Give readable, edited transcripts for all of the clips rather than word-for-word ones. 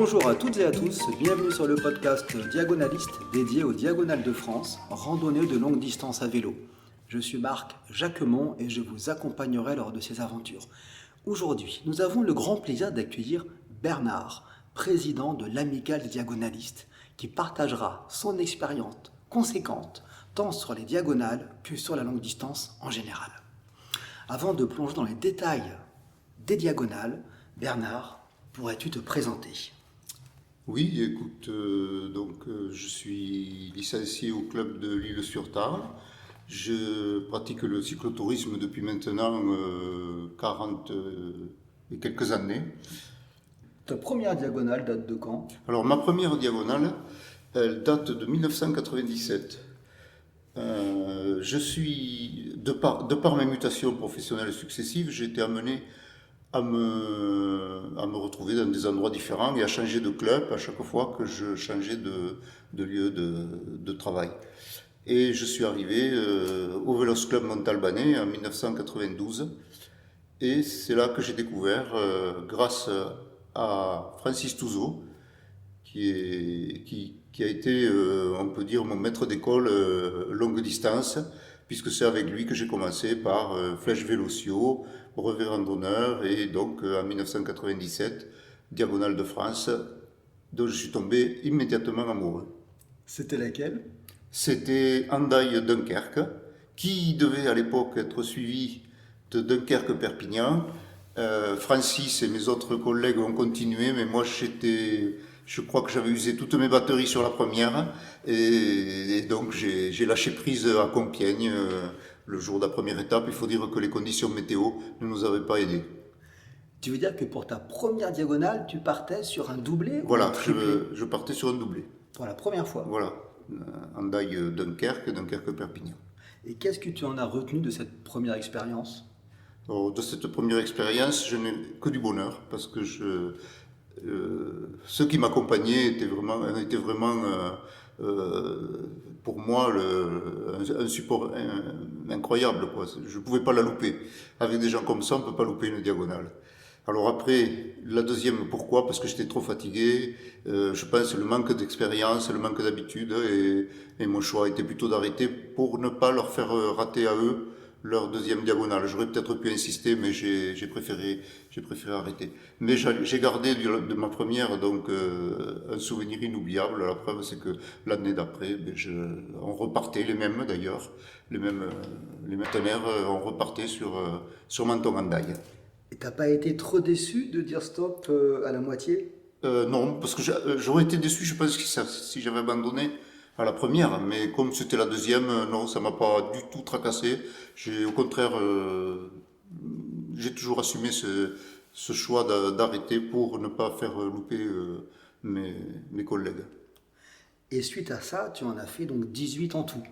Bonjour à toutes et à tous, bienvenue sur le podcast Diagonaliste dédié aux Diagonales de France, randonnée de longue distance à vélo. Je suis Marc Jacquemont et je vous accompagnerai lors de ces aventures. Aujourd'hui, nous avons le grand plaisir d'accueillir Bernard, président de l'Amicale des Diagonalistes, qui partagera son expérience conséquente tant sur les diagonales que sur la longue distance en général. Avant de plonger dans les détails des diagonales, Bernard, pourrais-tu te présenter ? Oui, écoute, je suis licencié au club de l'Isle-sur-Tarn. Je pratique le cyclotourisme depuis maintenant 40 et quelques années. Ta première diagonale date de quand ? Alors ma première diagonale, elle date de 1997. De par mes mutations professionnelles successives, j'ai été amené à me retrouver dans des endroits différents et à changer de club à chaque fois que je changeais de lieu de travail. Et je suis arrivé au Vélos Club Montalbanais en 1992 et c'est là que j'ai découvert, grâce à Francis Touzeau, qui a été, on peut dire, mon maître d'école longue distance, puisque c'est avec lui que j'ai commencé par Flèche Vélocio, brevet randonneur, et donc en 1997, Diagonale de France, dont je suis tombé immédiatement amoureux. C'était laquelle ? C'était Hendaye-Dunkerque, qui devait à l'époque être suivi de Dunkerque-Perpignan. Francis et mes autres collègues ont continué, mais moi je crois que j'avais usé toutes mes batteries sur la première, et donc j'ai lâché prise à Compiègne le jour de la première étape. Il faut dire que les conditions météo ne nous avaient pas aidés. Tu veux dire que pour ta première diagonale, tu partais sur un doublé ou un Voilà, triplé ? je partais sur un doublé. Pour la première fois. Voilà, Hendaye-Dunkerque, Dunkerque-Perpignan. Et qu'est-ce que tu en as retenu de cette première expérience ? Alors, de cette première expérience, je n'ai que du bonheur, parce que ceux qui m'accompagnaient étaient vraiment pour moi un support incroyable, quoi. Je ne pouvais pas la louper. Avec des gens comme ça, on ne peut pas louper une diagonale. Alors après, la deuxième, pourquoi ? Parce que j'étais trop fatigué, je pense le manque d'expérience, le manque d'habitude, et mon choix était plutôt d'arrêter pour ne pas leur faire rater à eux leur deuxième diagonale. J'aurais peut-être pu insister, mais j'ai préféré arrêter. Mais j'ai gardé de ma première donc un souvenir inoubliable. La preuve, c'est que l'année d'après, on repartait, les mêmes d'ailleurs, les mêmes partenaires, on repartait sur Menton-Hendaye. Et t'as pas été trop déçu de dire stop à la moitié ? Non, parce que j'aurais été déçu, je pense, si j'avais abandonné à la première, mais comme c'était la deuxième, non, ça m'a pas du tout tracassé. Au contraire, j'ai toujours assumé ce choix d'arrêter pour ne pas faire louper mes collègues. Et suite à ça, tu en as fait donc 18 en tout.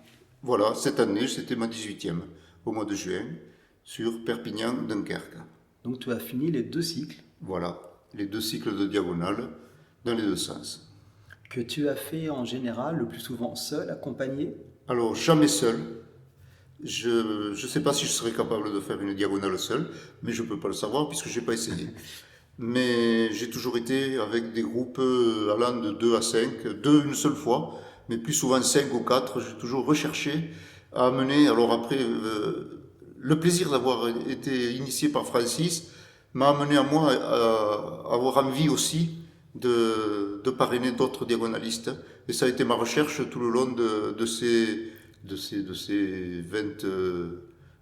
Voilà, cette année, c'était ma 18e, au mois de juin, sur Perpignan-Dunkerque. Donc tu as fini les 2 cycles. Voilà, les 2 cycles de diagonale dans les 2 sens. Que tu as fait en général, le plus souvent seul, accompagné ? Alors, jamais seul. Je ne sais pas si je serais capable de faire une diagonale seul, mais je ne peux pas le savoir puisque je n'ai pas essayé. Mais j'ai toujours été avec des groupes allant de 2 à 5, 2 une seule fois, mais plus souvent 5 ou 4. J'ai toujours recherché à amener. Alors après, le plaisir d'avoir été initié par Francis m'a amené à moi à avoir envie aussi de parrainer d'autres diagonalistes. Et ça a été ma recherche tout le long de ces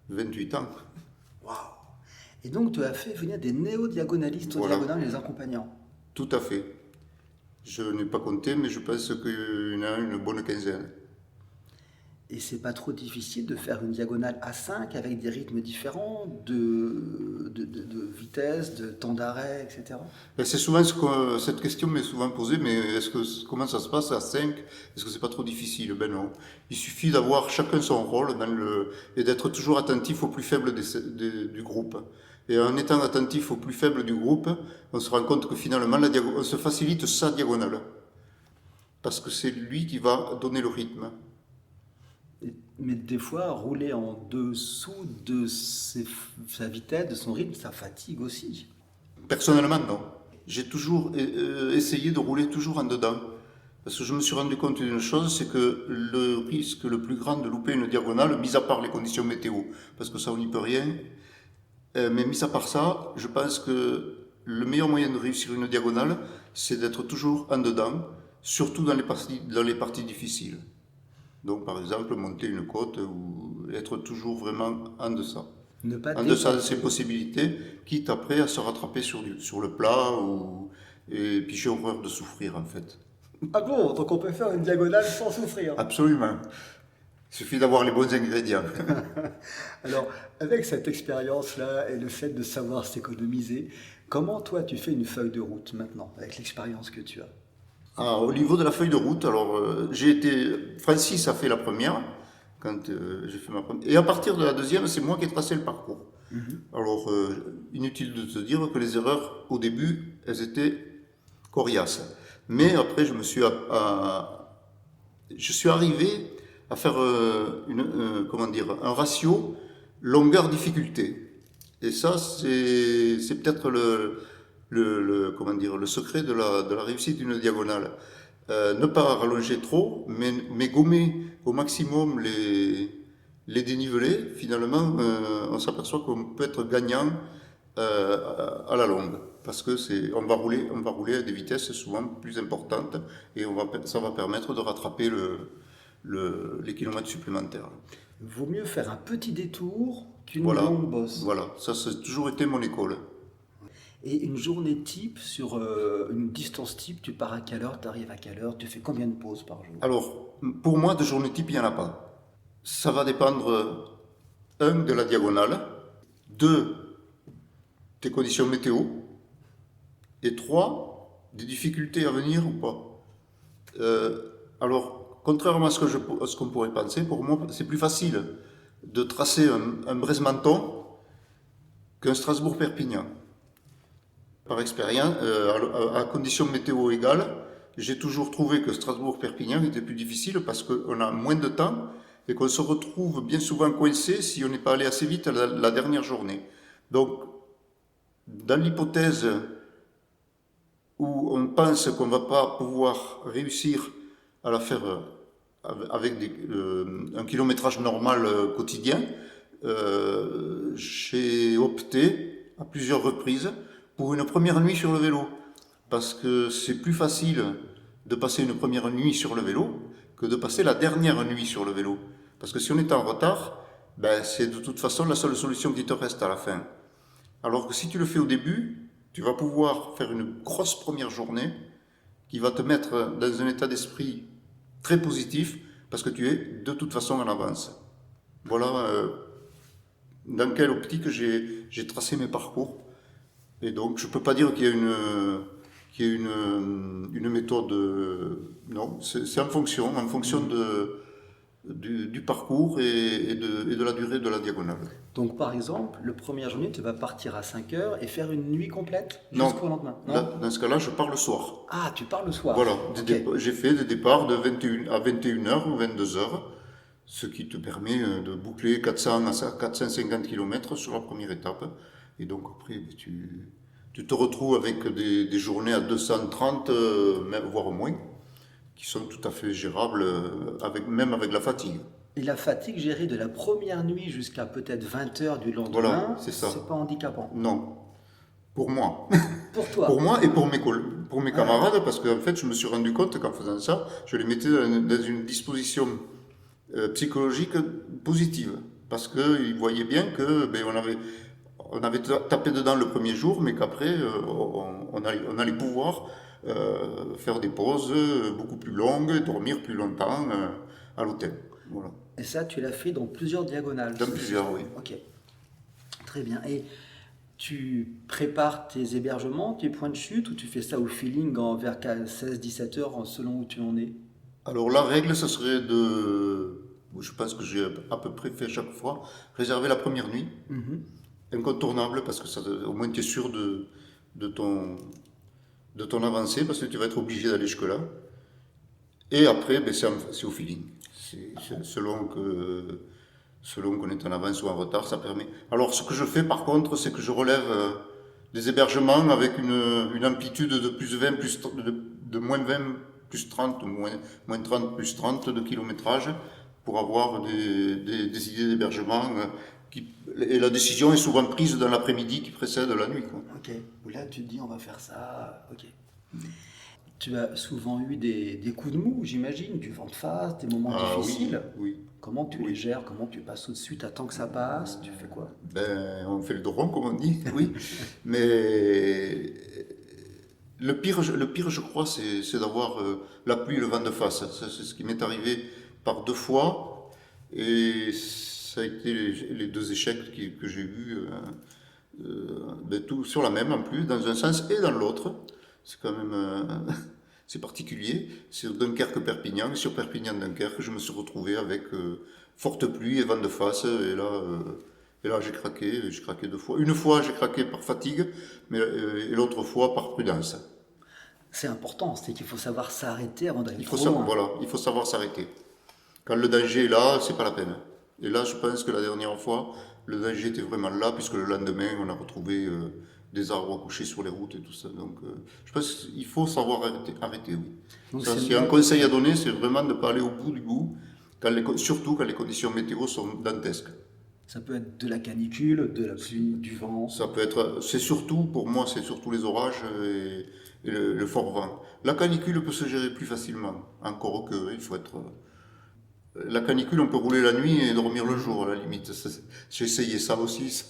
28 ans. Waouh ! Et donc tu as fait venir des néo-diagonalistes aux diagonales les accompagnants. Tout à fait. Je n'ai pas compté, mais je pense qu'il y en a une bonne quinzaine. Et c'est pas trop difficile de faire une diagonale à 5 avec des rythmes différents, de vitesse, de temps d'arrêt, etc. Et c'est souvent cette question m'est souvent posée, mais comment ça se passe à 5 ? Est-ce que c'est pas trop difficile ? Ben non. Il suffit d'avoir chacun son rôle et d'être toujours attentif au plus faible du groupe. Et en étant attentif au plus faible du groupe, on se rend compte que finalement on se facilite sa diagonale. Parce que c'est lui qui va donner le rythme. Mais des fois, rouler en dessous de sa vitesse, de son rythme, ça fatigue aussi. Personnellement, non. j'ai toujours essayé de rouler toujours en dedans. Parce que je me suis rendu compte d'une chose, c'est que le risque le plus grand de louper une diagonale, mis à part les conditions météo, parce que ça on n'y peut rien, mais mis à part ça, je pense que le meilleur moyen de réussir une diagonale, c'est d'être toujours en dedans, surtout dans les parties difficiles. Donc par exemple, monter une côte ou être toujours vraiment en deçà. Ne pas En deçà de dépasser. ses possibilités, quitte après à se rattraper sur le plat, et puis j'ai horreur de souffrir en fait. Ah bon, donc on peut faire une diagonale sans souffrir. Absolument. Il suffit d'avoir les bons ingrédients. Alors, avec cette expérience-là et le fait de savoir s'économiser, comment toi tu fais une feuille de route maintenant, avec l'expérience que tu as? Ah, au niveau de la feuille de route, alors Francis a fait la première, quand j'ai fait ma première. Et à partir de la deuxième, c'est moi qui ai tracé le parcours. Alors, inutile de te dire que les erreurs, au début, elles étaient coriaces. Mais après, je suis arrivé à faire comment dire, un ratio longueur-difficulté. Et ça, c'est peut-être comment dire, le secret de la réussite d'une diagonale. Ne pas rallonger trop, mais gommer au maximum les dénivelés. Finalement, on s'aperçoit qu'on peut être gagnant à la longue. Parce que on va rouler à des vitesses souvent plus importantes et ça va permettre de rattraper les kilomètres supplémentaires. Vaut mieux faire un petit détour qu'une Voilà, longue bosse. voilà, ça a toujours été mon école. Et une journée type, sur une distance type, tu pars à quelle heure, tu arrives à quelle heure, tu fais combien de pauses par jour? Alors, pour moi, de journée type, il n'y en a pas. Ça va dépendre, un, de la diagonale, deux, des conditions météo, et trois, des difficultés à venir ou pas. Alors, contrairement à ce qu'on pourrait penser, pour moi, c'est plus facile de tracer un Brest-Menton qu'un Strasbourg-Perpignan. Par expérience, à conditions météo égales, j'ai toujours trouvé que Strasbourg-Perpignan était plus difficile parce qu'on a moins de temps et qu'on se retrouve bien souvent coincé si on n'est pas allé assez vite la dernière journée. Donc, dans l'hypothèse où on pense qu'on ne va pas pouvoir réussir à la faire avec un kilométrage normal quotidien, j'ai opté à plusieurs reprises pour une première nuit sur le vélo. Parce que c'est plus facile de passer une première nuit sur le vélo que de passer la dernière nuit sur le vélo. Parce que si on est en retard, ben c'est de toute façon la seule solution qui te reste à la fin. Alors que si tu le fais au début, tu vas pouvoir faire une grosse première journée qui va te mettre dans un état d'esprit très positif parce que tu es de toute façon en avance. Voilà dans quelle optique j'ai tracé mes parcours. Et donc je ne peux pas dire qu'il y a une méthode. Non, c'est en fonction du parcours et de la durée de la diagonale. Donc par exemple, le première journée, tu vas partir à 5 heures et faire une nuit complète Non, jusqu'au lendemain. dans ce cas-là, je pars le soir. Ah, tu pars le soir. Voilà, Ok. j'ai fait des départs de 21h ou 22h, ce qui te permet de boucler 450 km sur la première étape. Et donc après, tu te retrouves avec des journées à 230, voire moins, qui sont tout à fait gérables, même avec la fatigue. Et la fatigue gérée de la première nuit jusqu'à peut-être 20 heures du lendemain, Voilà, c'est ça. c'est pas handicapant. Non, pour moi. Pour toi. Pour moi et pour mes camarades, parce qu'en fait, je me suis rendu compte qu'en faisant ça, je les mettais dans une disposition psychologique positive. Parce qu'ils voyaient bien que on avait tapé dedans le premier jour, mais qu'après, on allait pouvoir faire des pauses beaucoup plus longues, dormir plus longtemps à l'hôtel. Voilà. Et ça, tu l'as fait dans plusieurs diagonales. Dans plusieurs, oui. Ok. Très bien. Et tu prépares tes hébergements, tes points de chute, ou tu fais ça au feeling vers 16-17 heures selon où tu en es? Alors la règle, ce serait je pense que j'ai à peu près fait chaque fois, réserver la première nuit. Incontournable, parce que ça, au moins tu es sûr de ton avancée, parce que tu vas être obligé d'aller jusque-là. Et après, ben, c'est au feeling. Selon qu'on est en avance ou en retard, ça permet. Alors ce que je fais par contre, c'est que je relève des hébergements avec une amplitude de plus 20, de moins 20, plus 30, moins 30, plus 30 de kilométrage pour avoir des idées d'hébergement. Et la décision est souvent prise dans l'après-midi qui précède la nuit, quoi. Ok. Là, tu te dis, on va faire ça. Ok. Tu as souvent eu des coups de mou, j'imagine, du vent de face, des moments Ah difficiles. oui, Comment tu les gères? Comment tu passes au-dessus? T'attends que ça passe? Tu fais quoi? ben, on fait le dos rond, comme on dit, oui. Mais le pire, je crois, c'est d'avoir la pluie et le vent de face. C'est ce qui m'est arrivé par 2 fois. Et ça a été les 2 échecs que j'ai eus, ben, tout sur la même en plus, dans un sens et dans l'autre. C'est quand même c'est particulier. Sur Dunkerque-Perpignan, sur Perpignan-Dunkerque, je me suis retrouvé avec forte pluie et vent de face. Et là j'ai craqué 2 fois. Une fois, j'ai craqué par fatigue, et l'autre fois par prudence. C'est important, c'est qu'il faut savoir s'arrêter avant d'aller Il faut trop savoir, loin. voilà, il faut savoir s'arrêter. Quand le danger est là, c'est pas la peine. Et là, je pense que la dernière fois, le danger était vraiment là, puisque le lendemain, on a retrouvé des arbres couchés sur les routes et tout ça. Donc, je pense qu'il faut savoir arrêter, oui. Donc Ça, c'est s'il y a un bien. conseil à donner, c'est vraiment de ne pas aller au bout du bout, surtout quand les conditions météo sont dantesques. Ça peut être de la canicule, de la pluie, du vent. Ça peut être, c'est surtout, pour moi, c'est surtout les orages et le fort vent. La canicule peut se gérer plus facilement, encore que, il faut être. La canicule, on peut rouler la nuit et dormir le jour, à la limite. J'ai essayé ça aussi.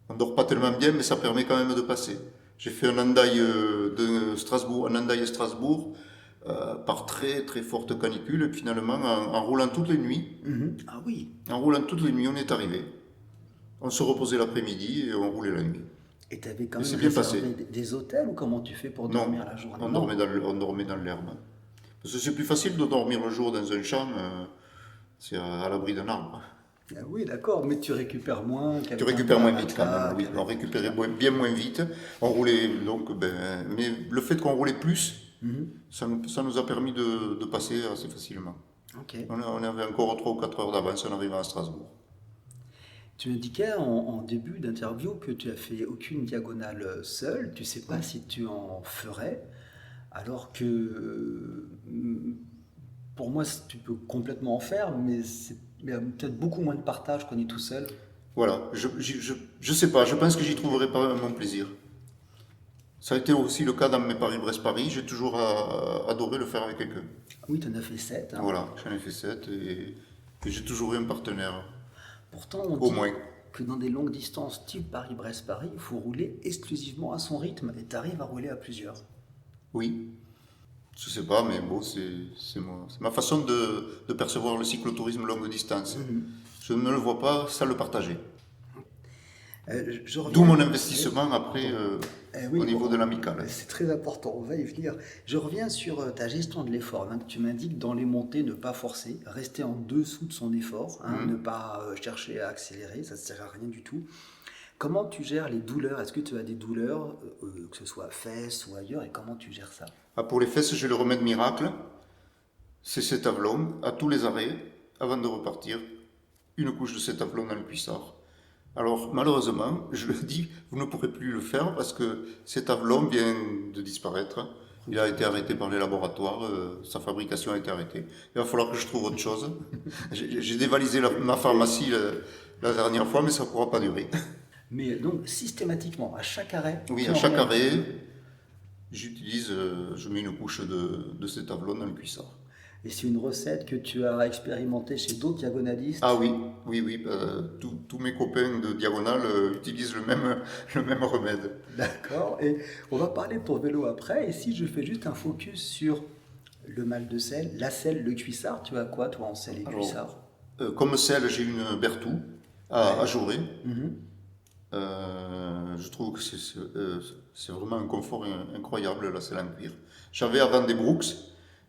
On ne dort pas tellement bien, mais ça permet quand même de passer. J'ai fait un Hendaye de Strasbourg, un Hendaye Strasbourg, par très très forte canicule, et finalement, en roulant toutes les nuits, Mhm. Ah oui. en roulant toutes les nuits, on est arrivé. On se reposait l'après-midi et on roulait la nuit. Et tu avais quand Et même c'est bien passé. réservé des hôtels ou comment tu fais pour Non, dormir la journée? on Non. dormait dans l'herbe. Parce que c'est plus facile de dormir le jour dans un champ, c'est à l'abri d'un arbre. Ah oui, d'accord, mais tu récupères moins Tu qu'avec un récupères moins vite quand matelas, même, oui. qu'avec On récupérait bien moins vite. On roulait donc, mais le fait qu'on roulait plus, Mhm. ça nous a permis de passer assez facilement. Ok. On avait encore 3 ou 4 heures d'avance en arrivant à Strasbourg. Tu indiquais en début d'interview que tu as fait aucune diagonale seule. Tu sais pas si tu en ferais, alors que pour moi, tu peux complètement en faire, mais il y a peut-être beaucoup moins de partage qu'on est tout seul. Voilà, je sais pas, je pense que j'y trouverai pas mon plaisir. Ça a été aussi le cas dans mes Paris-Brest-Paris, j'ai toujours adoré le faire avec quelqu'un. Oui, tu en as fait 7. Voilà, j'en ai fait 7 et j'ai toujours eu un partenaire, Pourtant, on au dit moins. que dans des longues distances type Paris-Brest-Paris, il faut rouler exclusivement à son rythme et tu arrives à rouler à plusieurs. Oui, je sais pas, mais bon, c'est ma façon de percevoir le cyclotourisme longue distance. Je ne le vois pas sans le partager. Je D'où reviens. mon investissement après Oui, au niveau bon, de l'amicale. c'est très important, on va y venir. Je reviens sur ta gestion de l'effort. Hein, que tu m'indiques dans les montées, ne pas forcer, rester en dessous de son effort, hein, ne pas chercher à accélérer, ça ne sert à rien du tout. Comment tu gères les douleurs? Est-ce que tu as des douleurs, que ce soit fesses ou ailleurs, et comment tu gères ça? Ah, pour les fesses, j'ai le remède miracle. C'est Cétavlon à tous les arrêts, avant de repartir. Une couche de Cétavlon dans le cuissard. Alors, malheureusement, je le dis, vous ne pourrez plus le faire parce que Cétavlon vient de disparaître. Il a été arrêté par les laboratoires, sa fabrication a été arrêtée. Il va falloir que je trouve autre chose. J'ai dévalisé ma pharmacie la dernière fois, mais ça ne pourra pas durer. Mais donc, systématiquement, à chaque arrêt, Oui, tu à en chaque remets un arrêt, petit peu. je mets une couche de Cétavlon dans le cuissard. Et c'est une recette que tu as expérimentée chez d'autres diagonalistes. Ah oui, oui, tous mes copains de Diagonale utilisent le même remède. D'accord. Et on va parler de ton vélo après. Et si je fais juste un focus sur le mal de selle, la selle, le cuissard, tu as quoi toi en selle et Alors, cuissard? Comme selle, j'ai une Berthoud à Jaurès. Mhm. Je trouve que c'est vraiment un confort incroyable, la selle en cuir. J'avais avant des Brooks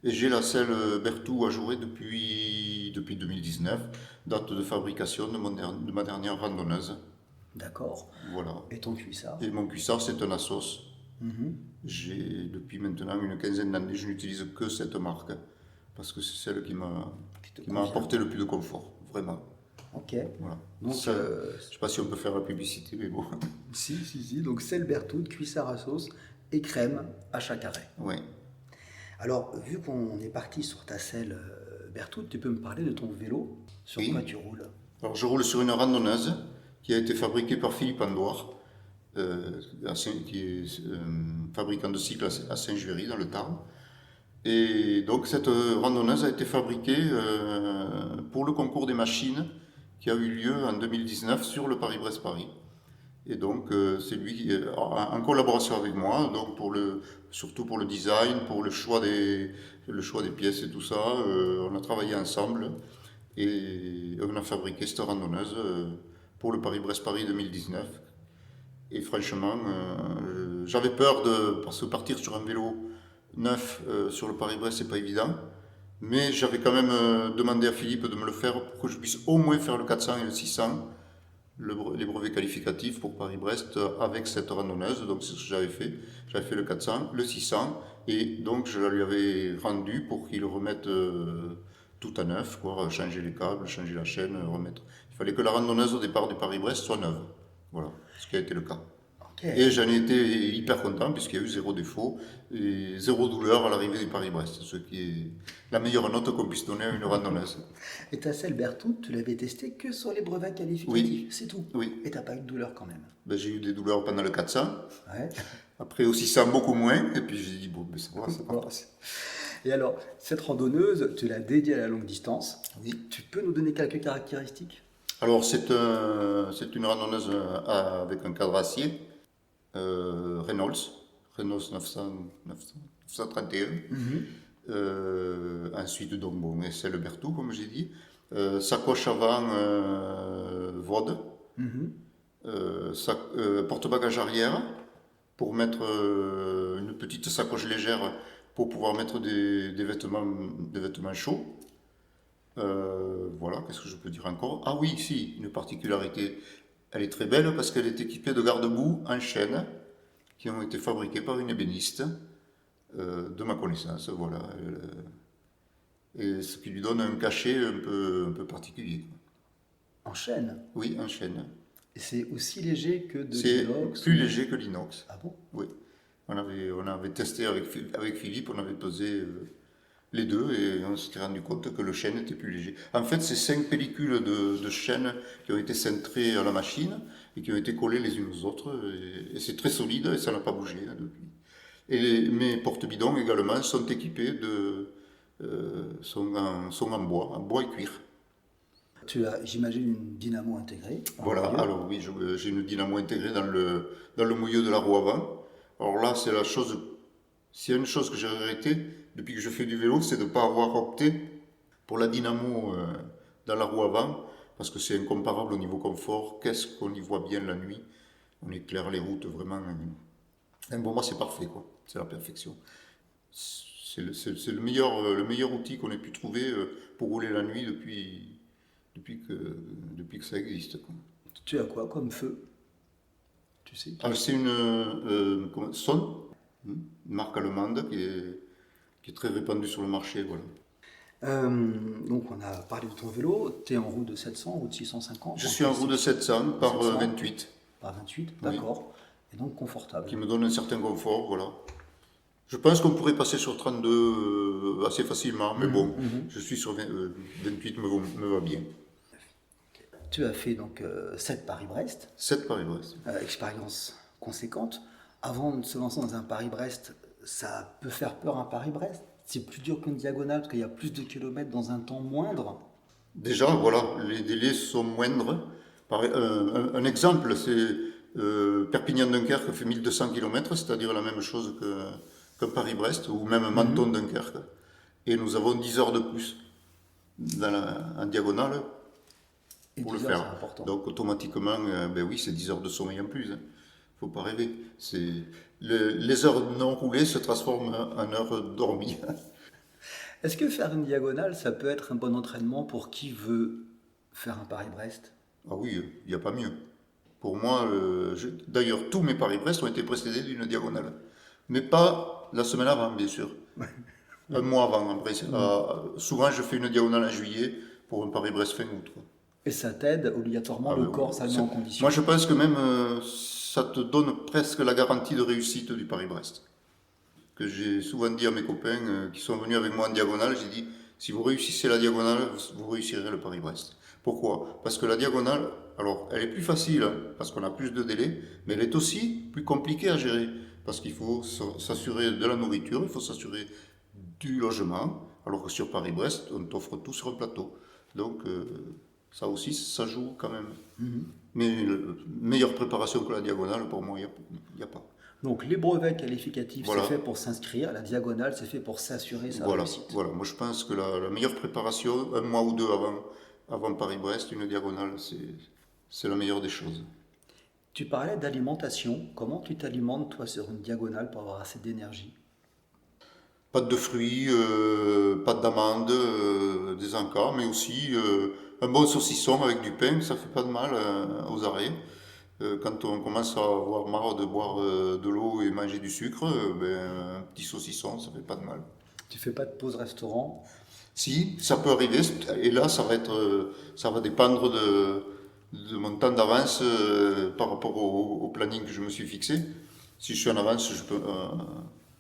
et j'ai la selle Berthoud à Jaurès depuis 2019, date de fabrication de ma dernière randonneuse. D'accord. Voilà. Et ton cuissard? Et mon cuissard, c'est un Assos. Mhm. J'ai depuis maintenant une quinzaine d'années, je n'utilise que cette marque parce que c'est celle qui m'a Qui te apporté le plus de confort, vraiment. Ok. Voilà. Donc, Ça, je ne sais pas si on peut faire la publicité, mais bon. si. Donc, selle berthoud, cuissard à sauce et crème à chaque arrêt. Ouais. Alors, vu qu'on est parti sur ta selle berthoud, tu peux me parler de ton vélo? Sur Oui. quoi tu roules? Alors, je roule sur une randonneuse qui a été fabriquée par Philippe Andoire, qui est fabricant de cycles à Saint-Juéry, dans le Tarn. Et donc, cette randonneuse a été fabriquée pour le concours des machines qui a eu lieu en 2019 sur le Paris-Brest-Paris. Et donc, c'est lui qui, en collaboration avec moi, donc surtout pour le design, pour le choix des pièces et tout ça, on a travaillé ensemble et on a fabriqué cette randonneuse pour le Paris-Brest-Paris 2019. Et franchement, j'avais peur parce que partir sur un vélo neuf sur le Paris-Brest, c'est pas évident. Mais j'avais quand même demandé à Philippe de me le faire pour que je puisse au moins faire le 400 et le 600. Les brevets qualificatifs pour Paris-Brest avec cette randonneuse, donc c'est ce que j'avais fait. J'avais fait le 400, le 600, et donc je la lui avais rendu pour qu'il remette tout à neuf, quoi, changer les câbles, changer la chaîne, remettre. Il fallait que la randonneuse au départ du Paris-Brest soit neuve. Voilà, ce qui a été le cas. Ok. Et j'en ai été hyper content puisqu'il y a eu zéro défaut et zéro douleur à l'arrivée du Paris-Brest, ce qui est la meilleure note qu'on puisse donner à une randonneuse. Et ta selle berthoud, tu l'avais testée que sur les brevets qualificatifs, Oui. c'est tout? Oui, Et t'as pas eu de douleur quand même? ben, j'ai eu des douleurs pendant le 400. Ouais. Après aussi ça beaucoup moins, et puis j'ai dit bon, ben ça va passer. Et alors, cette randonneuse, tu l'as dédiée à la longue distance. Oui. Tu peux nous donner quelques caractéristiques? Alors c'est une randonneuse avec un cadre acier, Reynolds 931. Ensuite donc bon, et c'est le Berthoud comme j'ai dit. Sacoche avant Vaude, porte-bagages arrière pour mettre une petite sacoche légère pour pouvoir mettre des vêtements chauds. Voilà, qu'est-ce que je peux dire encore? Ah oui, si, une particularité. Elle est très belle parce qu'elle est équipée de garde-boue en chêne qui ont été fabriqués par une ébéniste de ma connaissance, voilà. Et ce qui lui donne un cachet un peu particulier. En chêne? Oui, en chêne. Et c'est aussi léger que de C'est l'inox? plus léger que l'inox. Ah bon? Oui. On avait testé avec Philippe, on avait pesé les deux et on s'était rendu compte que le chêne était plus léger. En fait, c'est 5 pellicules de chêne qui ont été cintrées à la machine et qui ont été collées les unes aux autres. Et c'est très solide et ça n'a pas bougé depuis. Et mes porte-bidons également sont équipés sont en bois et cuir. Tu as, j'imagine, une dynamo intégrée. Voilà, alors oui, j'ai une dynamo intégrée dans le moyeu de la roue avant. Alors là, s'il y a une chose que j'ai regretté depuis que je fais du vélo, c'est de ne pas avoir opté pour la dynamo dans la roue avant, parce que c'est incomparable au niveau confort. Qu'est-ce qu'on y voit bien la nuit? On éclaire les routes vraiment. Et pour moi, c'est parfait, quoi. C'est la perfection. C'est le meilleur outil qu'on ait pu trouver pour rouler la nuit depuis que ça existe, quoi. Tu as quoi comme feu? Tu sais? Alors, c'est une Son, une marque allemande qui est très répandue sur le marché, voilà. Donc on a parlé de ton vélo, tu es en roue de 700, roue de 650? Je suis en roue de 700 par 700. 28. Par 28, d'accord. Et donc confortable. Qui me donne un certain confort, voilà. Je pense qu'on pourrait passer sur 32 assez facilement, mais bon, je suis sur 28, me va bien. Tu as fait donc 7 Paris-Brest, 7 Paris-Brest. expérience conséquente. Avant de se lancer dans un Paris-Brest, ça peut faire peur un Paris-Brest? C'est plus dur qu'une diagonale parce qu'il y a plus de kilomètres dans un temps moindre? Déjà, voilà, les délais sont moindres. Un exemple, c'est Perpignan-Dunkerque fait 1200 km, c'est-à-dire la même chose qu'un Paris-Brest, ou même Menton-Dunkerque. Et nous avons 10 heures de plus en diagonale pour le faire. Donc automatiquement, ben oui, c'est 10 heures de sommeil en plus. Hein. Faut pas rêver. Les heures non roulées se transforment en heures dormies. Est-ce que faire une diagonale, ça peut être un bon entraînement pour qui veut faire un Paris-Brest? Ah oui, il n'y a pas mieux. Pour moi, d'ailleurs, tous mes Paris-Brest ont été précédés d'une diagonale. Mais pas la semaine avant, bien sûr. Un mois avant. Après, souvent, je fais une diagonale en juillet pour un Paris-Brest fin août. Et ça t'aide obligatoirement, le Ben oui. corps, ça le met en condition. Moi, je pense que même ça te donne presque la garantie de réussite du Paris-Brest. Que j'ai souvent dit à mes copains qui sont venus avec moi en diagonale, j'ai dit, si vous réussissez la diagonale, vous réussirez le Paris-Brest. Pourquoi? Parce que la diagonale, alors, elle est plus facile, hein, parce qu'on a plus de délai, mais elle est aussi plus compliquée à gérer, parce qu'il faut s'assurer de la nourriture, il faut s'assurer du logement, alors que sur Paris-Brest, on t'offre tout sur un plateau. Donc, ça aussi, ça joue quand même. Mais meilleure préparation que la diagonale, pour moi, il n'y a pas. Donc les brevets qualificatifs, Voilà. c'est fait pour s'inscrire, la diagonale, c'est fait pour s'assurer sa Voilà, réussite. voilà. Moi, je pense que la meilleure préparation, un mois ou deux avant Paris-Brest, une diagonale, c'est la meilleure des choses. Tu parlais d'alimentation. Comment tu t'alimentes, toi, sur une diagonale pour avoir assez d'énergie? Pâte de fruits, pâte d'amande, des encas, mais aussi un bon saucisson avec du pain, ça fait pas de mal aux arrêts. Quand on commence à avoir marre de boire de l'eau et manger du sucre, un petit saucisson, ça fait pas de mal. Tu fais pas de pause restaurant? Si, ça peut arriver, et là, ça va dépendre de mon temps d'avance par rapport au planning que je me suis fixé. Si je suis en avance,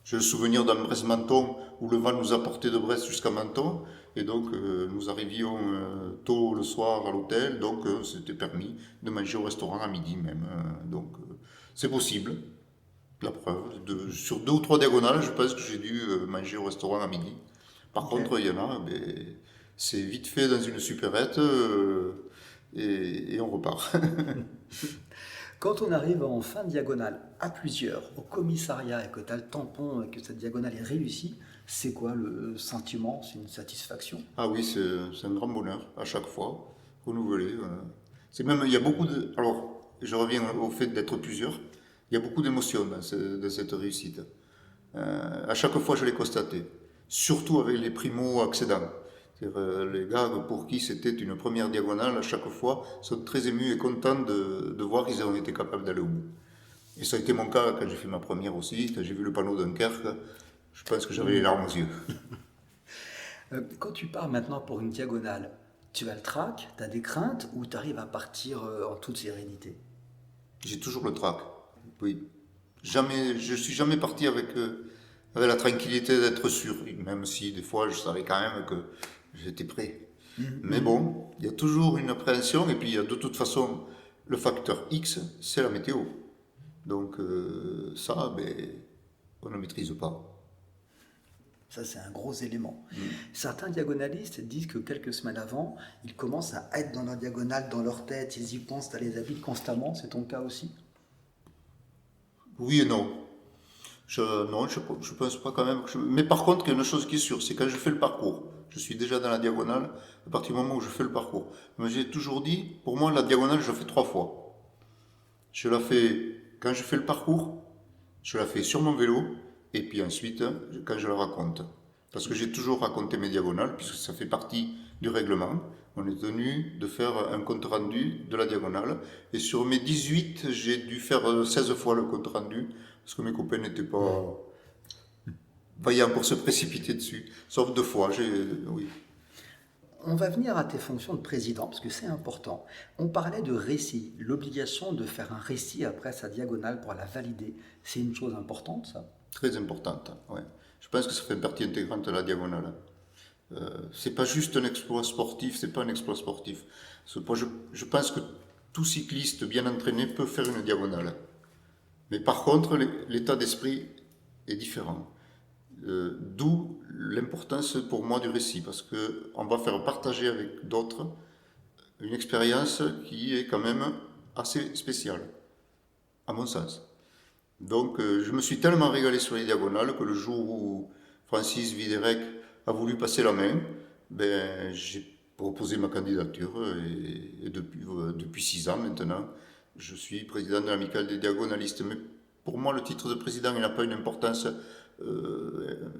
j'ai le souvenir d'un Brest-Menton où le vent nous a porté de Brest jusqu'à Menton, et donc nous arrivions tôt le soir à l'hôtel, donc c'était permis de manger au restaurant à midi même. Donc c'est possible. La preuve, sur 2 ou 3 diagonales, je pense que j'ai dû manger au restaurant à midi. Par Ok. contre, il y en a, c'est vite fait dans une supérette et on repart. Quand on arrive en fin de diagonale à plusieurs au commissariat et que tu as le tampon et que cette diagonale est réussie, c'est quoi le sentiment? C'est une satisfaction? Ah oui, c'est un grand bonheur à chaque fois, renouvelé. C'est même, il y a beaucoup de. Alors, je reviens au fait d'être plusieurs. Il y a beaucoup d'émotions dans cette réussite. À chaque fois, je l'ai constaté. Surtout avec les primo-accédants. C'est-à-dire, les gars pour qui c'était une première diagonale, à chaque fois, sont très émus et contents de voir qu'ils ont été capables d'aller au bout. Et ça a été mon cas quand j'ai fait ma première aussi. Quand j'ai vu le panneau Dunkerque, je pense que j'avais les larmes aux yeux. Quand tu pars maintenant pour une diagonale, tu as le trac, tu as des craintes ou tu arrives à partir en toute sérénité? J'ai toujours le trac. Oui. Jamais, je suis jamais parti avec la tranquillité d'être sûr, même si des fois je savais quand même que j'étais prêt. Mais bon, il y a toujours une appréhension et puis il y a de toute façon le facteur X, c'est la météo. Donc ça, on ne maîtrise pas. Ça, c'est un gros élément. Certains diagonalistes disent que quelques semaines avant, ils commencent à être dans leur diagonale, dans leur tête, ils y pensent, ça les habite constamment. C'est ton cas aussi? Oui et non. Non, je pense pas quand même. Mais par contre, il y a une chose qui est sûre, c'est quand je fais le parcours. Je suis déjà dans la diagonale à partir du moment où je fais le parcours. Mais j'ai toujours dit, pour moi, la diagonale, je la fais 3 fois. Je la fais quand je fais le parcours, je la fais sur mon vélo, et puis ensuite, quand je la raconte. Parce que j'ai toujours raconté mes diagonales, puisque ça fait partie du règlement. On est tenu de faire un compte rendu de la diagonale. Et sur mes 18, j'ai dû faire 16 fois le compte rendu, parce que mes copains n'étaient pas vaillants pour se précipiter dessus. Sauf 2 fois, oui. On va venir à tes fonctions de président, parce que c'est important. On parlait de récit, l'obligation de faire un récit après sa diagonale pour la valider. C'est une chose importante, ça? Très importante, ouais. Je pense que ça fait partie intégrante de la diagonale. C'est pas juste un exploit sportif, c'est pas un exploit sportif. Je pense que tout cycliste bien entraîné peut faire une diagonale. Mais par contre, l'état d'esprit est différent. D'où l'importance pour moi du récit, parce qu'on va faire partager avec d'autres une expérience qui est quand même assez spéciale, à mon sens. Donc je me suis tellement régalé sur les diagonales que le jour où Francis Widerec a voulu passer la main, j'ai proposé ma candidature et depuis 6 ans maintenant, je suis président de l'amicale des diagonalistes. Mais pour moi, le titre de président, il n'a pas une importance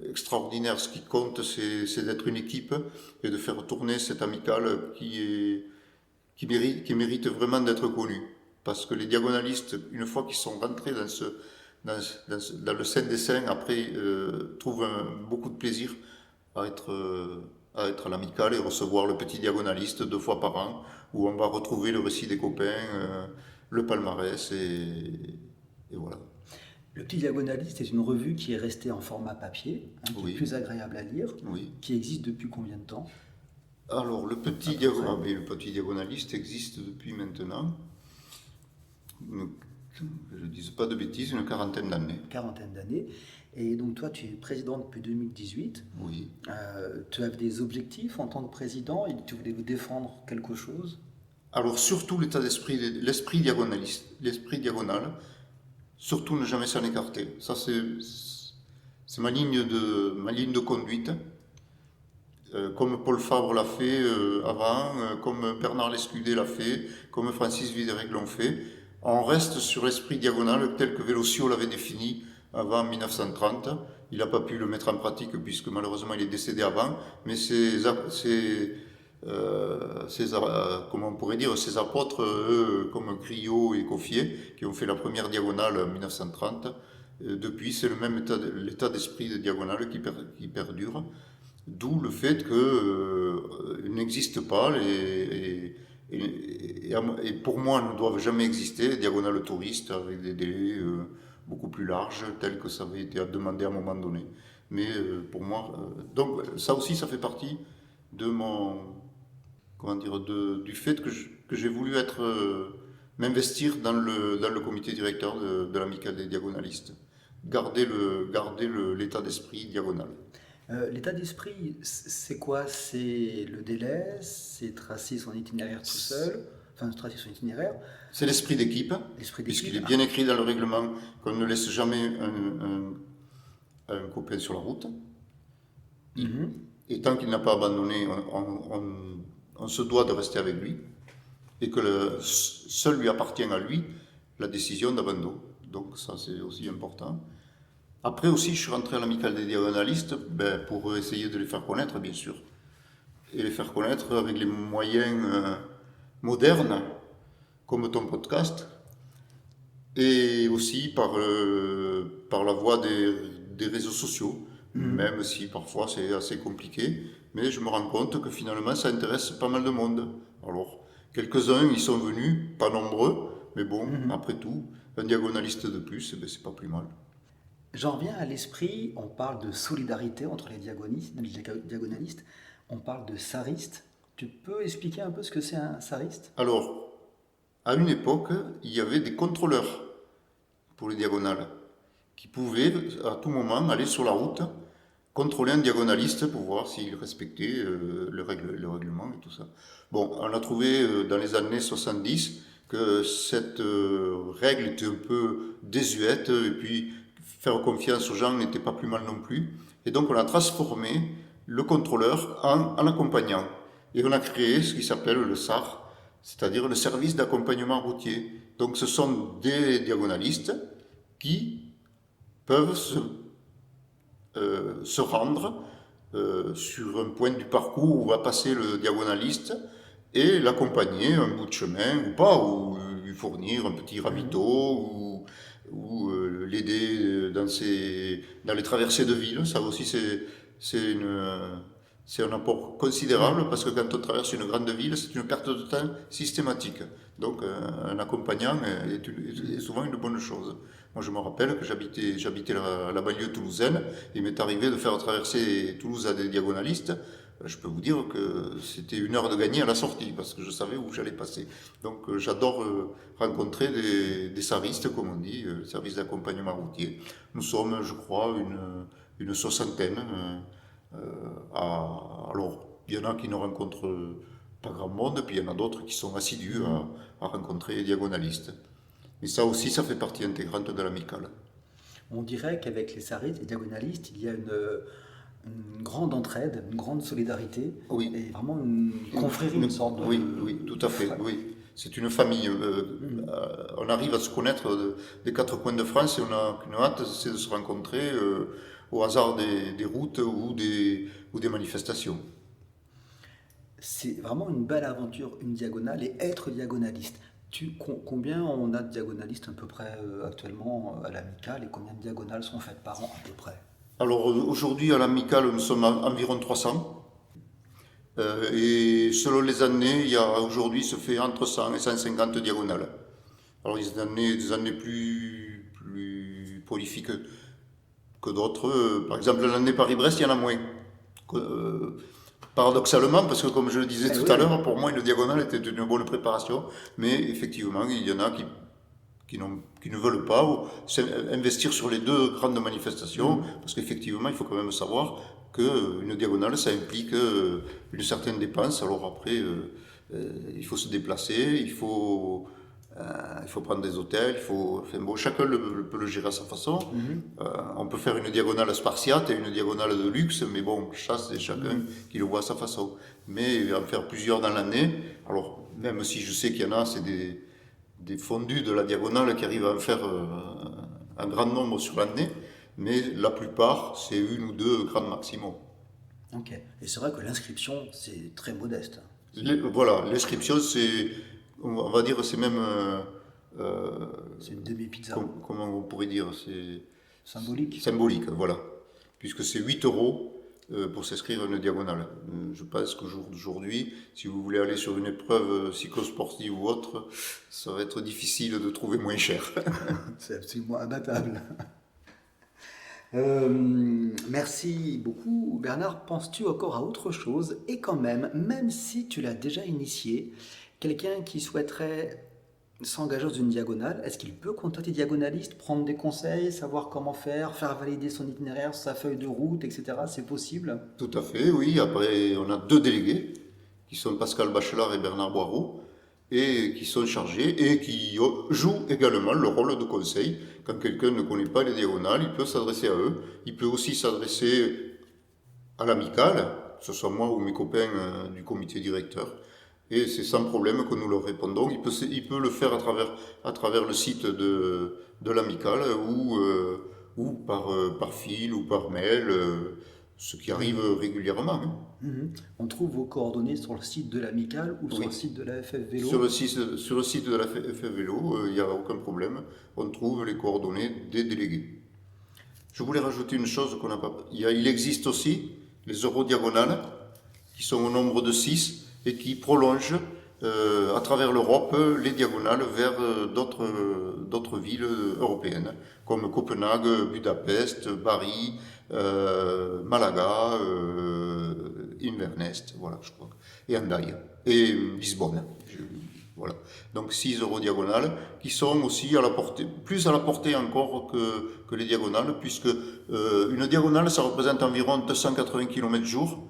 extraordinaire. Ce qui compte, c'est d'être une équipe et de faire tourner cette amicale qui mérite vraiment d'être connue. Parce que les diagonalistes, une fois qu'ils sont rentrés dans le sein des saints, après, trouvent beaucoup de plaisir à à être à l'amicale et recevoir le petit diagonaliste 2 fois par an, où on va retrouver le récit des copains, le palmarès, et voilà. Le Petit Diagonaliste est une revue qui est restée en format papier, qui Oui. est plus agréable à lire, Oui. qui existe depuis combien de temps? Alors, le petit, le petit diagonaliste existe depuis maintenant, que je ne dise pas de bêtises, une quarantaine d'années. Quarantaine d'années. Et donc toi, tu es président depuis 2018. Oui. Tu as des objectifs en tant que président et tu voulais défendre quelque chose? Alors, surtout l'état d'esprit, l'esprit diagonaliste, l'esprit diagonal, surtout ne jamais s'en écarter. Ça, c'est ma ligne de conduite. Comme Paul Fabre l'a fait avant, comme Bernard Lescudé l'a fait, comme Francis Vidérec l'ont fait. On reste sur l'esprit diagonal tel que Vélosio l'avait défini avant 1930. Il n'a pas pu le mettre en pratique puisque malheureusement il est décédé avant, mais comment on pourrait dire, ses apôtres, comme Criot et Coffier, qui ont fait la première diagonale en 1930, depuis c'est le même l'état d'esprit de diagonale qui perdure. D'où le fait qu'il n'existe pas, et pour moi ne doivent jamais exister, les diagonales touristes avec des délais beaucoup plus larges, tels que ça avait été demandé à un moment donné. Mais pour moi, donc ça aussi, ça fait partie de mon, du fait que j'ai voulu m'investir dans le comité directeur de l'Amicale des diagonalistes, garder l'état d'esprit diagonal. L'état d'esprit, c'est quoi? C'est le délai? C'est tracer son itinéraire tout seul? Enfin, tracer son itinéraire? C'est l'esprit d'équipe, puisqu'il est bien écrit dans le règlement qu'on ne laisse jamais un copain sur la route. Et tant qu'il n'a pas abandonné, on se doit de rester avec lui, et que seul lui appartient à lui la décision d'abandon. Donc ça, c'est aussi important. Après aussi, je suis rentré à l'Amicale des diagonalistes pour essayer de les faire connaître, bien sûr. Et les faire connaître avec les moyens modernes, comme ton podcast, et aussi par la voie des réseaux sociaux, même si parfois c'est assez compliqué. Mais je me rends compte que finalement, ça intéresse pas mal de monde. Alors, quelques-uns y sont venus, pas nombreux, mais bon, après tout, un diagonaliste de plus, c'est pas plus mal. J'en reviens à l'esprit, on parle de solidarité entre les diagonalistes, on parle de saristes. Tu peux expliquer un peu ce que c'est un sariste? Alors, à une époque, il y avait des contrôleurs pour les diagonales qui pouvaient à tout moment aller sur la route, contrôler un diagonaliste pour voir s'il respectait le règlement et tout ça. Bon, on a trouvé dans les années 70 que cette règle était un peu désuète, et puis faire confiance aux gens n'était pas plus mal non plus. Et donc on a transformé le contrôleur en accompagnant. Et on a créé ce qui s'appelle le SAR, c'est-à-dire le service d'accompagnement routier. Donc ce sont des diagonalistes qui peuvent se rendre sur un point du parcours où va passer le diagonaliste et l'accompagner un bout de chemin ou pas, ou lui fournir un petit ravito, ou l'aider dans les traversées de ville. Ça aussi, c'est un apport considérable, parce que quand on traverse une grande ville, c'est une perte de temps systématique. Donc un accompagnant est souvent une bonne chose. Moi, je me rappelle que j'habitais la banlieue toulousaine, et il m'est arrivé de faire traverser Toulouse à des diagonalistes. Je peux vous dire que c'était 1 heure de gagner à la sortie, parce que je savais où j'allais passer. Donc j'adore rencontrer des saristes, comme on dit, service d'accompagnement routier. Nous sommes, je crois, une soixantaine. Alors, il y en a qui ne rencontrent pas grand monde, puis il y en a d'autres qui sont assidus à rencontrer les diagonalistes. Mais ça aussi, ça fait partie intégrante de l'amicale. On dirait qu'avec les saristes et les diagonalistes, il y a une grande entraide, une grande solidarité, oui. Et vraiment une confrérie, une sorte de... Oui, tout à fait, oui. C'est une famille. On arrive à se connaître des 4 coins de France, et on a qu'une hâte, c'est de se rencontrer au hasard des routes ou des manifestations. C'est vraiment une belle aventure, une diagonale, et être diagonaliste. Combien on a de diagonalistes à peu près actuellement à l'amicale, et combien de diagonales sont faites par an à peu près? Alors aujourd'hui à l'amicale, nous sommes à environ 300. Et selon les années, aujourd'hui se fait entre 100 et 150 diagonales. Alors il y a des années plus prolifiques que d'autres. Par exemple, l'année Paris-Brest, il y en a moins. Paradoxalement, parce que comme je le disais tout à l'heure, pour moi, une diagonale était une bonne préparation, mais effectivement, il y en a qui ne veulent pas investir sur les deux grandes manifestations, parce qu'effectivement, il faut quand même savoir qu'une diagonale, ça implique une certaine dépense. Alors après, il faut se déplacer, il faut prendre des hôtels, chacun peut le gérer à sa façon. On peut faire une diagonale spartiate et une diagonale de luxe, mais bon, c'est chacun qui le voit à sa façon. Mais en faire plusieurs dans l'année, alors même si je sais qu'il y en a, c'est des fondus de la diagonale qui arrivent à en faire un grand nombre sur l'année, mais la plupart, c'est une ou deux grandes maximum. Ok. Et c'est vrai que l'inscription, c'est très modeste. Voilà, l'inscription, on va dire, c'est même... c'est une demi-pizza. Comment on pourrait dire, c'est... Symbolique. Symbolique, voilà. Puisque c'est 8 € pour s'inscrire à une diagonale. Je pense qu'aujourd'hui, si vous voulez aller sur une épreuve cyclosportive ou autre, ça va être difficile de trouver moins cher. C'est absolument imbattable. Merci beaucoup. Bernard, penses-tu encore à autre chose? Et quand même si tu l'as déjà initié, quelqu'un qui souhaiterait s'engager dans une diagonale, est-ce qu'il peut contacter diagonaliste, prendre des conseils, savoir comment faire valider son itinéraire, sa feuille de route, etc. C'est possible? Tout à fait, oui. Après, on a 2 délégués, qui sont Pascal Bachelard et Bernard Boireau, et qui sont chargés et qui jouent également le rôle de conseil. Quand quelqu'un ne connaît pas les diagonales, il peut s'adresser à eux. Il peut aussi s'adresser à l'amicale, que ce soit moi ou mes copains du comité directeur. Et c'est sans problème que nous leur répondons. Il peut le faire à travers le site de l'amicale ou par fil ou par mail, ce qui arrive régulièrement. On trouve vos coordonnées sur le site de l'amicale ou sur le site de la FF Vélo? Sur le site de la FF Vélo, il n'y a aucun problème. On trouve les coordonnées des délégués. Je voulais rajouter une chose qu'on n'a pas... Il existe aussi les eurodiagonales, qui sont au nombre de 6 et qui prolongent à travers l'Europe les diagonales vers d'autres villes européennes, comme Copenhague, Budapest, Bari, Malaga, Inverness, voilà, je crois, et Hendaye, et Lisbonne. Voilà. Donc 6 eurodiagonales qui sont aussi plus à la portée encore que les diagonales, puisque une diagonale, ça représente environ 280 km jour,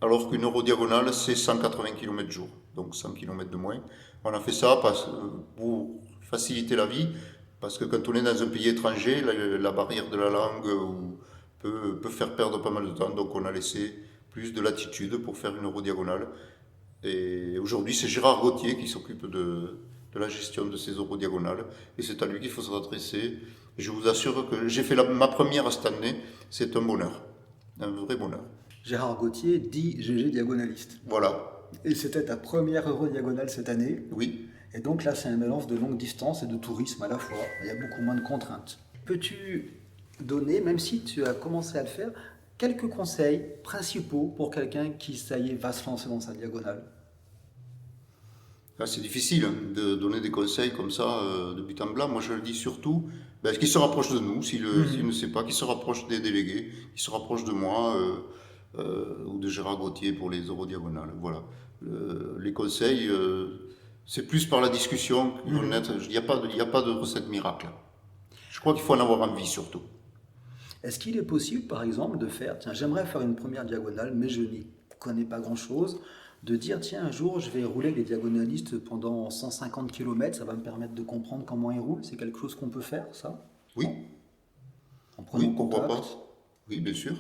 alors qu'une eurodiagonale, c'est 180 km jour, donc 100 km de moins. On a fait ça pour faciliter la vie, parce que quand on est dans un pays étranger, la barrière de la langue peut faire perdre pas mal de temps, donc on a laissé plus de latitude pour faire une eurodiagonale. Et aujourd'hui, c'est Gérard Gauthier qui s'occupe de la gestion de ces eurodiagonales, et c'est à lui qu'il faut s'adresser. Je vous assure que j'ai fait ma première cette année, c'est un bonheur, un vrai bonheur. Gérard Gauthier, dit GG Diagonaliste. Voilà. Et c'était ta première eurodiagonale cette année. Oui. Et donc là, c'est un mélange de longue distance et de tourisme à la fois. Il y a beaucoup moins de contraintes. Peux-tu donner, même si tu as commencé à le faire, quelques conseils principaux pour quelqu'un qui, ça y est, va se lancer dans sa diagonale? Là, c'est difficile de donner des conseils comme ça de but en blanc. Moi, je le dis surtout, qu'il se rapproche de nous, s'il ne sait pas, qu'il se rapproche des délégués, qu'il se rapproche de moi ou de Gérard Gauthier pour les eurodiagonales. Voilà. Les conseils, c'est plus par la discussion. Il n'y a pas de recette miracle. Je crois qu'il faut en avoir envie surtout. Est-ce qu'il est possible, par exemple, de faire, tiens, j'aimerais faire une première diagonale, mais je n'y connais pas grand-chose, de dire, tiens, un jour, je vais rouler les diagonalistes pendant 150 km, ça va me permettre de comprendre comment ils roulent. C'est quelque chose qu'on peut faire, ça? Oui. En prenant pourquoi contact. pas? Oui, bien sûr.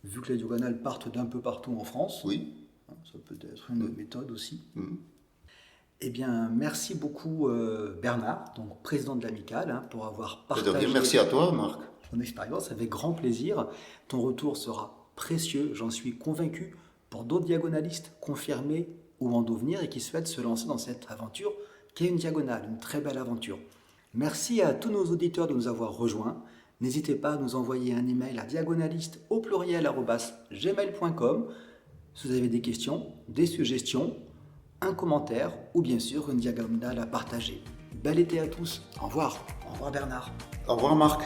Vu que les diagonales partent d'un peu partout en France, oui. Ça peut être une méthode aussi. Eh bien, merci beaucoup Bernard, donc président de l'amicale, pour avoir partagé merci à toi, Marc. ton expérience avec grand plaisir. Ton retour sera précieux, j'en suis convaincu, pour d'autres diagonalistes confirmés ou en devenir et qui souhaitent se lancer dans cette aventure qui est une diagonale, une très belle aventure. Merci à tous nos auditeurs de nous avoir rejoints. N'hésitez pas à nous envoyer un email à diagonaliste@gmail.com. Si vous avez des questions, des suggestions, un commentaire ou bien sûr une diagonale à partager. Bel été à tous. Au revoir. Au revoir Bernard. Au revoir Marc.